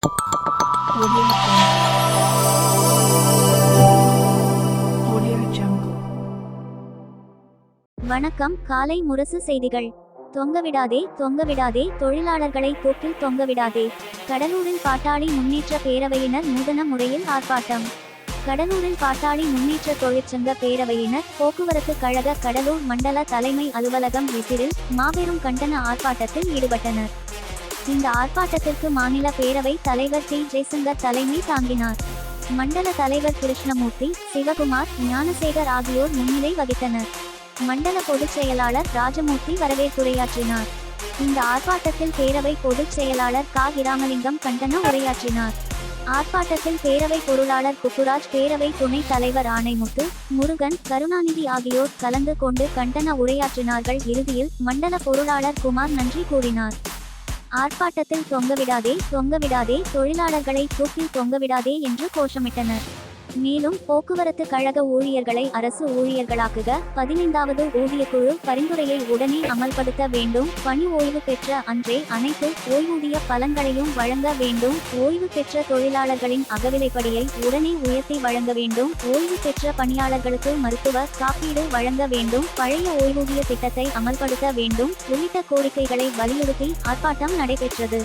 Audio Jungle. வணக்கம். காலை முரசு செய்திகள். தொங்கவிடாதே தொங்கவிடாதே, தொழிலாளர்களை தூக்கில் தொங்கவிடாதே. கடலூரில் பாட்டாளி முன்னேற்ற பேரவையினர் நூதன முறையில் ஆர்ப்பாட்டம். கடலூரில் பாட்டாளி முன்னேற்ற தொழிற்சங்க பேரவையினர் போக்குவரத்து கழக கடலூர் மண்டல தலைமை அலுவலகம் எதிரில் மாபெரும் கண்டன ஆர்ப்பாட்டத்தில் ஈடுபட்டனர். இந்த ஆர்ப்பாட்டத்திற்கு மாநில பேரவை தலைவர் டி ஜெய்சங்கர் தலைமை தாங்கினார். மண்டல தலைவர் கிருஷ்ணமூர்த்தி, சிவகுமார், ஞானசேகர் ஆகியோர் முன்னிலை வகித்தனர். மண்டல பொதுச் செயலாளர் ராஜமூர்த்தி வரவேற்புரையாற்றினார். இந்த ஆர்ப்பாட்டத்தில் பேரவை பொதுச் செயலாளர் கா. இராமலிங்கம் கண்டன உரையாற்றினார். ஆர்ப்பாட்டத்தில் பேரவை பொருளாளர் குப்புராஜ், பேரவை துணைத் தலைவர் ஆணைமுத்து, முருகன், கருணாநிதி ஆகியோர் கலந்து கொண்டு கண்டன உரையாற்றினார்கள். இறுதியில் மண்டல பொருளாளர் குமார் நன்றி கூறினார். ஆர்ப்பாட்டத்தில் தொங்கவிடாதே தொங்கவிடாதே, தொழிலாளர்களை தூக்கில் தொங்கவிடாதே என்று கோஷமிட்டனர். மேலும் போக்குவரத்து கழக ஊழியர்களை அரசு ஊழியர்களாக்குக, 15வது ஊதியக்குழு பரிந்துரையை உடனே அமல்படுத்த வேண்டும், பணி ஓய்வு பெற்ற அன்றே அனைத்து ஓய்வூதிய பலன்களையும் வழங்க வேண்டும், ஓய்வு பெற்ற தொழிலாளர்களின் அகவிலைப்படியை உடனே உயர்த்தி வழங்க வேண்டும், ஓய்வு பெற்ற பணியாளர்களுக்கு மருத்துவ காப்பீடு வழங்க வேண்டும், பழைய ஓய்வூதிய திட்டத்தை அமல்படுத்த வேண்டும் உள்ளிட்ட கோரிக்கைகளை வலியுறுத்தி ஆர்ப்பாட்டம் நடைபெற்றது.